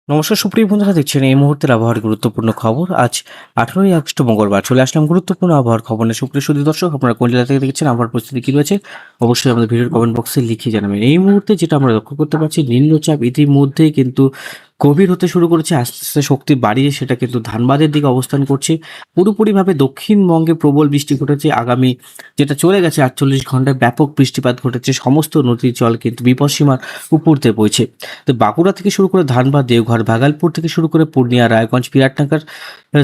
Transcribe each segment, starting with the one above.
নমস্কার সুপ্রিয় বন্ধুরা, দেখছেন এই মুহূর্তের আবহাওয়ার গুরুত্বপূর্ণ খবর। আজ 18ই আগস্ট মঙ্গলবার চলে আসলাম গুরুত্বপূর্ণ আবহাওয়ার খবর নিয়ে। সুপ্রিয় সুধী দর্শক, আপনারা কোন জেলা থেকে দেখছেন, আবহাওয়ার পরিস্থিতি কি রয়েছে অবশ্যই আমাদের ভিডিওর কমেন্ট বক্সে লিখে জানাবেন। এই মুহূর্তে যেটা আমরা লক্ষ্য করতে পারছি, নিম্নচাপ ইতিমধ্যেই কিন্তু গভীর হতে শুরু করেছে, আস্তে আস্তে শক্তি বাড়িয়ে সেটা কিন্তু ধানবাদের দিকে অবস্থান করছে। পুরোপুরিভাবে দক্ষিণবঙ্গে প্রবল বৃষ্টি ঘটেছে। আগামী যেটা চলে গেছে 48 ঘন্টায় ব্যাপক বৃষ্টিপাত ঘটেছে। সমস্ত নদীর জল কিন্তু বিপদসীমার উপর দিয়ে বইছে। তো বাঁকুড়া থেকে শুরু করে ধানবাদ, দেওঘর, ভাগলপুর থেকে শুরু করে পূর্ণিয়া, রায়গঞ্জ, বিরাটনগর,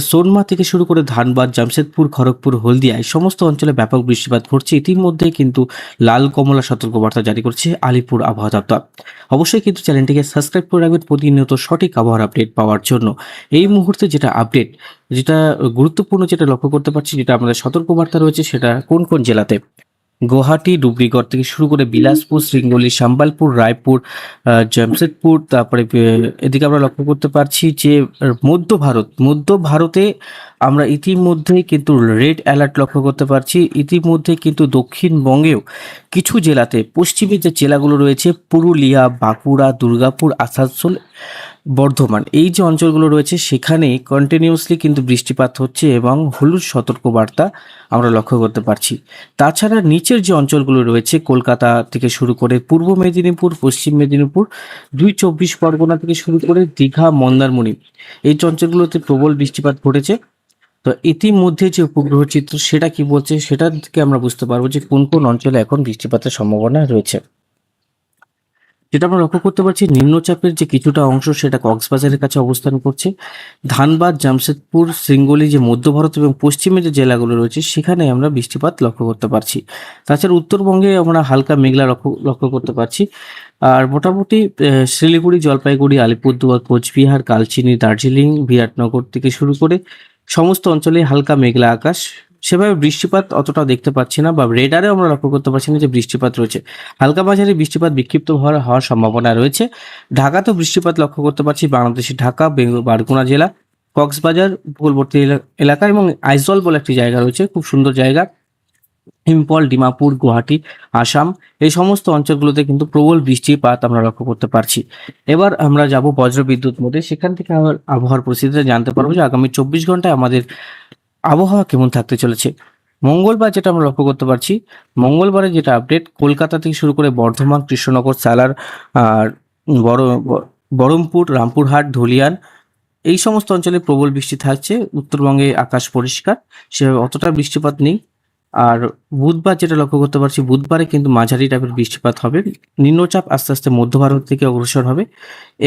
সোনমা থেকে শুরু করে ধানবাদ, জামশেদপুর, খড়গপুর, হলদিয়া এই সমস্ত অঞ্চলে ব্যাপক বৃষ্টিপাত ঘটছে। ইতিমধ্যে কিন্তু লাল কমলা সতর্কবার্তা জারি করছে আলিপুর আবহাওয়া দপ্তর। অবশ্যই কিন্তু চ্যানেলটিকে সাবস্ক্রাইব করে রাখবেন প্রতিনিয়ত সঠিক আবহাওয়ার আপডেট পাওয়ার জন্য। এই মুহূর্তে যেটা আপডেট, যেটা গুরুত্বপূর্ণ, যেটা লক্ষ্য করতে পারছি, যেটা আমাদের সতর্কবার্তা রয়েছে, সেটা কোন কোন জেলাতে: গুয়াহাটি, ডুবরিগড় থেকে শুরু করে বিলাসপুর, শ্রীঙ্গলি, সম্বলপুর, রায়পুর, জামশেদপুর, তারপরে এদিকে আমরা লক্ষ্য করতে পারছি যে মধ্য ভারতে আমরা ইতিমধ্যেই কিন্তু রেড অ্যালার্ট লক্ষ্য করতে পারছি। ইতিমধ্যে কিন্তু দক্ষিণবঙ্গেও কিছু জেলাতে, পশ্চিমে যে জেলাগুলো রয়েছে পুরুলিয়া, বাঁকুড়া, দুর্গাপুর, আসানসোল, বর্ধমান, এই যে অঞ্চলগুলো রয়েছে সেখানে কন্টিনিউয়াসলি কিন্তু বৃষ্টিপাত হচ্ছে এবং হলুদ সতর্কবার্তা আমরা লক্ষ্য করতে পারছি। তাছাড়া নিচের যে অঞ্চলগুলো রয়েছে, কলকাতা থেকে শুরু করে পূর্ব মেদিনীপুর, পশ্চিম মেদিনীপুর, 2 চব্বিশ পরগনা থেকে শুরু করে দীঘা, মন্দারমণি, এই যে অঞ্চলগুলোতে প্রবল বৃষ্টিপাত ঘটেছে। তো ইতিমধ্যে যে উপগ্রহ চিত্র সেটা কি বলছে, সেটা থেকে আমরা বুঝতে পারবো যে কোন কোন অঞ্চলে এখন বৃষ্টিপাতের সম্ভাবনা রয়েছে। যেটা আমরা লক্ষ্য করতে পারছি, নিম্নচাপের যে কিছুটা অংশ সেটা কক্সবাজারের কাছে অবস্থান করছে। ধানবাদ, জামশেদপুর, শ্রীঙ্গলি, যে মধ্য ভারত এবং পশ্চিমে যে জেলাগুলো রয়েছে সেখানে আমরা বৃষ্টিপাত লক্ষ্য করতে পারছি। তাছাড়া উত্তরবঙ্গে আমরা হালকা মেঘলা লক্ষ্য করতে পারছি। আর মোটামুটি শিলিগুড়ি, জলপাইগুড়ি, আলিপুরদুয়ার, কোচবিহার, কালচিনি, দার্জিলিং, বিরাটনগর থেকে শুরু করে সমস্ত অঞ্চলে হালকা মেঘলা আকাশ। সেভাবে বৃষ্টিপাত অতটা দেখতে পাচ্ছি না, বা রেডারেও আমরা লক্ষ্য করতে পারছি না যে বৃষ্টিপাত রয়েছে। হালকা মাঝারি বৃষ্টিপাত বিক্ষিপ্ত হওয়ার সম্ভাবনা রয়েছে। ঢাকাতেও বৃষ্টিপাত লক্ষ্য করতে পারছি, বাংলাদেশের ঢাকা, বারগুনা জেলা, কক্সবাজার উপকূলবর্তী এলাকা এবং আইজল বলে একটি জায়গা রয়েছে, খুব সুন্দর জায়গা। ইম্ফল, ডিমাপুর, গুয়াহাটি, আসাম, এই সমস্ত অঞ্চলগুলোতে কিন্তু প্রবল বৃষ্টিপাত আমরা লক্ষ্য করতে পারছি। এবার আমরা যাব বজ্রবিদ্যুৎ মোডে, সেখান থেকে আমার আবহাওয়ার পরিস্থিতিটা জানতে পারবো যে আগামী 24 ঘন্টায় আমাদের আবহাওয়া কেমন থাকতে চলেছে। মঙ্গলবার যেটা আমরা লক্ষ্য করতে পারছি, মঙ্গলবারে যেটা আপডেট, কলকাতা থেকে শুরু করে বর্ধমান, কৃষ্ণনগর, সালার, আর বড় বহরমপুর, রামপুরহাট, ধুলিয়ান, এই সমস্ত অঞ্চলে প্রবল বৃষ্টি থাকছে। উত্তরবঙ্গে আকাশ পরিষ্কার, সেভাবে অতটা বৃষ্টিপাত নেই। আর বুধবার যেটা লক্ষ্য করতে পারছি, বুধবারে কিন্তু মাঝারি টাইপের বৃষ্টিপাত হবে। নিম্নচাপ আস্তে আস্তে মধ্য ভারত থেকে অগ্রসর হবে।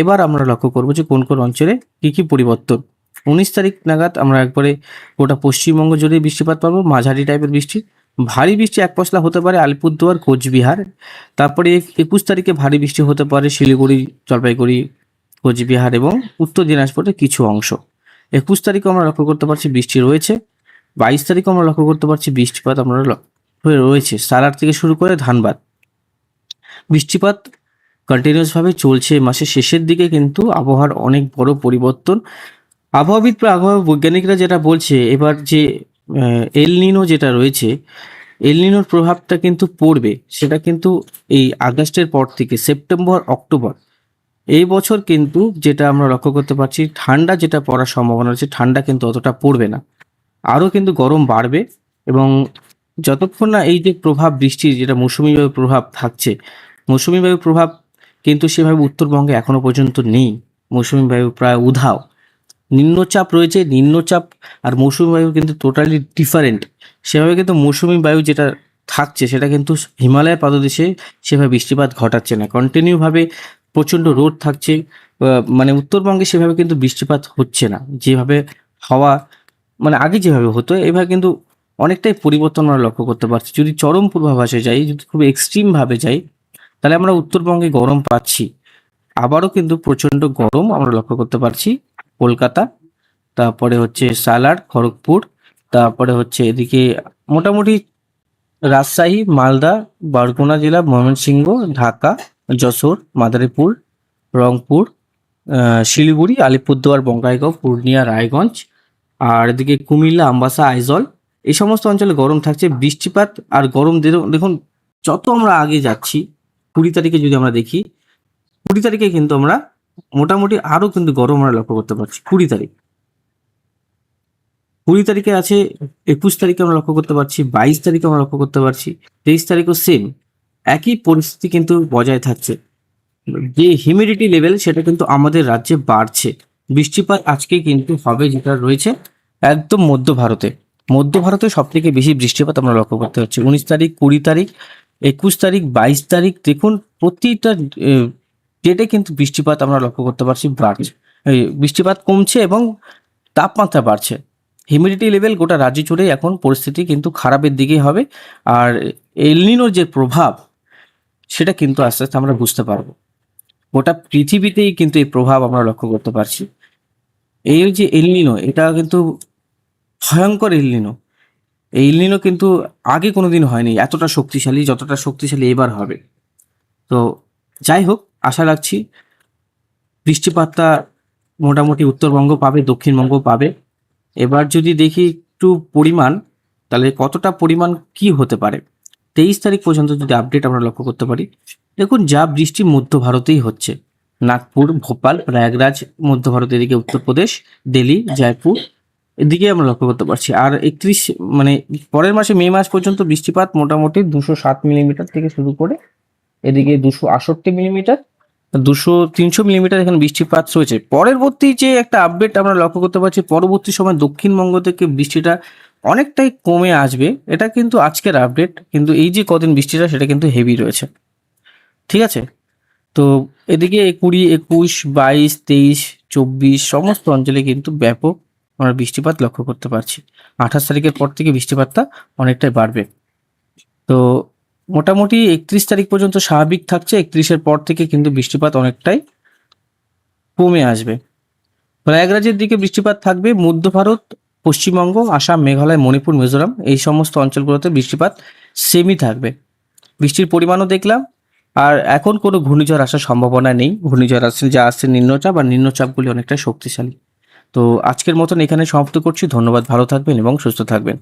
এবার আমরা লক্ষ্য করবো যে কোন কোন অঞ্চলে কি কি পরিবর্তন। 19 তারিখ নাগাদ আমরা একবারে গোটা পশ্চিমবঙ্গ জুড়ে বৃষ্টিপাত পাবো, মাঝারি টাইপের বৃষ্টি। ভারী বৃষ্টি এক পশলা হতে পারে আলিপুরদুয়ার, কোচবিহার। তারপরে 21 তারিখে ভারী বৃষ্টি হতে পারে শিলিগুড়ি, জলপাইগুড়ি, কোচবিহার এবং উত্তর দিনাজপুরের কিছু অংশ। 21 তারিখে আমরা লক্ষ্য করতে পারছি বৃষ্টি রয়েছে। 22 তারিখে আমরা লক্ষ্য করতে পারছি বৃষ্টিপাত হয়ে রয়েছে সালার থেকে শুরু করে ধানবাদ। বৃষ্টিপাত কন্টিনিউয়াস ভাবে চলছে। মাসের শেষের দিকে কিন্তু আবহাওয়ার অনেক বড় পরিবর্তন। আবহাওয়াবিদ বা আবহাওয়া বৈজ্ঞানিকরা যেটা বলছে, এবার যে এল নিনো যেটা রয়েছে, এল নিনোর প্রভাবটা কিন্তু পড়বে, সেটা কিন্তু এই আগস্টের পর থেকে সেপ্টেম্বর, অক্টোবর এই বছর কিন্তু যেটা আমরা লক্ষ্য করতে পারছি, ঠান্ডা যেটা পড়ার সম্ভাবনা রয়েছে, ঠান্ডা কিন্তু অতটা পড়বে না, আরও কিন্তু গরম বাড়বে। এবং যতক্ষণ না এই যে প্রভাব, বৃষ্টির যেটা মৌসুমি বায়ুর প্রভাব থাকছে, মৌসুমি বায়ুর প্রভাব কিন্তু সেভাবে উত্তরবঙ্গে এখনো পর্যন্ত নেই। মৌসুমি বায়ু প্রায় উধাও। নিম্নচাপ রয়েছে, নিম্নচাপ আর মৌসুমি বায়ু কিন্তু টোটালি ডিফারেন্ট। সেভাবে কিন্তু মৌসুমি বায়ু যেটা থাকছে সেটা কিন্তু হিমালয়ের পাদদেশে সেভাবে বৃষ্টিপাত ঘটাচ্ছে না। কন্টিনিউভাবে প্রচণ্ড রোদ থাকছে। মানে উত্তরবঙ্গে সেভাবে কিন্তু বৃষ্টিপাত হচ্ছে না, যেভাবে হাওয়া মানে আগে যেভাবে হতো এভাবে কিন্তু অনেকটাই পরিবর্তন আমরা লক্ষ্য করতে পারছি। যদি চরম পূর্বাভাসে যাই, যদি খুব এক্সট্রিমভাবে যাই, তাহলে আমরা উত্তরবঙ্গে গরম পাচ্ছি। আবারও কিন্তু প্রচণ্ড গরম আমরা লক্ষ্য করতে পারছি কলকাতা, তারপরে হচ্ছে সালার, খড়গপুর, তারপরে হচ্ছে এদিকে মোটামুটি রাজশাহী, মালদা, বরগুনা জেলা, ময়মনসিংহ, ঢাকা, যশোর, মাদারীপুর, রংপুর, শিলিগুড়ি, আলিপুরদুয়ার, বঙ্গাইগাঁও, পূর্ণিয়া, রায়গঞ্জ, আর এদিকে কুমিল্লা, আমবাসা, আইজল, এই সমস্ত অঞ্চলে গরম থাকছে। বৃষ্টিপাত আর গরম দেখুন, যত আমরা আগে যাচ্ছি, 20 তারিখে যদি আমরা দেখি, 20 তারিখে কিন্তু আমরা মোটামুটি আরও কিন্তু গরম আমরা লক্ষ্য করতে পারছি। 20 তারিখ, 20 তারিখে আছে, 21 তারিখে আমরা লক্ষ্য করতে পারছি, 22 তারিখে আমরা লক্ষ্য করতে পারছি, 23 তারিখও সেম একই পরিস্থিতি কিন্তু বজায় থাকছে। যে হিউমিডিটি লেভেল সেটা কিন্তু আমাদের রাজ্যে বাড়ছে। বৃষ্টিপাত আজকে কিন্তু হবে, যেটা রয়েছে একদম মধ্য ভারতে। মধ্য ভারতে সব থেকে বেশি বৃষ্টিপাত আমরা লক্ষ্য করতে পারছি। 19 তারিখ, 20 তারিখ, 21 তারিখ, 22 তারিখ, দেখুন প্রতিটা ডেটে কিন্তু বৃষ্টিপাত আমরা লক্ষ্য করতে পারছি বাড়ছে, বৃষ্টিপাত কমছে এবং তাপমাত্রা বাড়ছে। হিউমিডিটি লেভেল গোটা রাজ্য জুড়েই এখন পরিস্থিতি কিন্তু খারাপের দিকেই হবে। আর এলনিনোর যে প্রভাব সেটা কিন্তু আস্তে আস্তে আমরা বুঝতে পারবো। গোটা পৃথিবীতেই কিন্তু এই প্রভাব আমরা লক্ষ্য করতে পারছি। এই যে এলনিনো, এটা কিন্তু ভয়ঙ্কর এলনিনো। এই এলনিনো কিন্তু আগে কোনোদিন হয়নি এতটা শক্তিশালী, যতটা শক্তিশালী এবার হবে। তো যাই হোক, আশা রাখছি বৃষ্টিপাতটা মোটামুটি উত্তরবঙ্গ পাবে, দক্ষিণবঙ্গ পাবে। এবার যদি দেখি একটু পরিমাণ, তাহলে কতটা পরিমাণ কি হতে পারে। 23 তারিখ পর্যন্ত যদি আপডেট আমরা লক্ষ্য করতে পারি, দেখুন যা বৃষ্টি মধ্য ভারতেই হচ্ছে। নাগপুর, ভোপাল, প্রয়াগরাজ, মধ্য ভারত, এদিকে উত্তরপ্রদেশ, দিল্লি, জয়পুর, এদিকে আমরা লক্ষ্য করতে পারছি। আর 31 মানে পরের মাসে মে মাস পর্যন্ত বৃষ্টিপাত মোটামুটি 207 মিলিমিটার থেকে শুরু করে এদিকে 268 মিলিমিটার, 300 মিলিমিটার এখানে বৃষ্টিপাত রয়েছে। পরবর্তী যে একটা আপডেট আমরা লক্ষ্য করতে পারছি, পরবর্তী সময় দক্ষিণবঙ্গ থেকে বৃষ্টিটা অনেকটাই কমে আসবে। এটা কিন্তু আজকের আপডেট, কিন্তু এই যে কদিন বৃষ্টিটা সেটা কিন্তু হেভি রয়েছে। ঠিক আছে, তো এদিকে 20, 21, 22, 23, 24 সমস্ত অঞ্চলে কিন্তু ব্যাপক আমরা বৃষ্টিপাত লক্ষ্য করতে পারছি। 28 তারিখের পর থেকে বৃষ্টিপাতটা অনেকটাই বাড়বে। তো মোটামুটি 31 তারিখ পর্যন্ত স্বাভাবিক থাকছে, 31-এর পর থেকে কিন্তু বৃষ্টিপাত অনেকটাই কমে আসবে। প্রয়াগরাজের দিকে বৃষ্টিপাত থাকবে। মধ্য ভারত, পশ্চিমবঙ্গ, আসাম, মেঘালয়, মণিপুর, মিজোরাম, এই সমস্ত অঞ্চলগুলোতে বৃষ্টিপাত সেমই থাকবে। বৃষ্টির পরিমাণও দেখলাম। আর এখন কোনো ঘূর্ণিঝড় আসার সম্ভাবনা নেই। ঘূর্ণিঝড় আসছে, যা আসছে নিম্নচাপ, আর নিম্নচাপগুলি অনেকটা শক্তিশালী। তো আজকের মতন এখানে সমাপ্ত করছি। ধন্যবাদ, ভালো থাকবেন এবং সুস্থ থাকবেন।